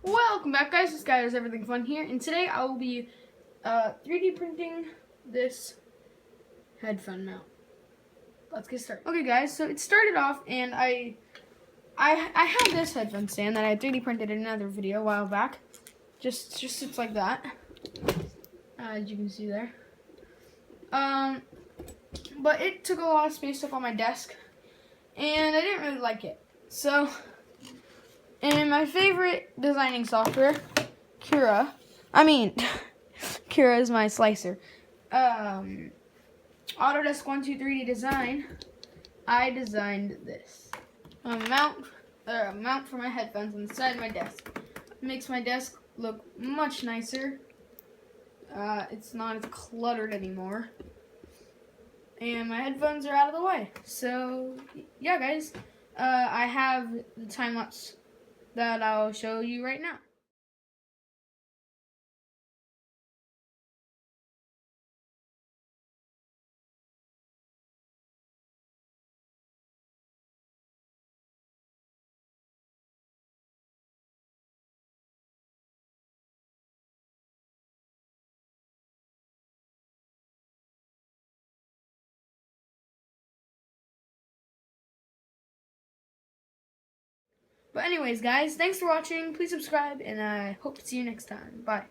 Welcome back, guys. This guy is Everything Fun here, and today I will be 3D printing this headphone mount. Let's get started. Okay, guys. So it started off, and I had this headphone stand that I 3D printed in another video a while back. Just sits like that, as you can see there. But it took a lot of space up on my desk, and I didn't really like it. So, in my favorite designing software, Cura is my slicer. Autodesk 123D Design, I designed this. A mount for my headphones on the side of my desk. It makes my desk look much nicer. It's not as cluttered anymore. And my headphones are out of the way. So, yeah, guys. I have the time lapse that I'll show you right now. But anyways, guys, thanks for watching. Please subscribe, and I hope to see you next time. Bye.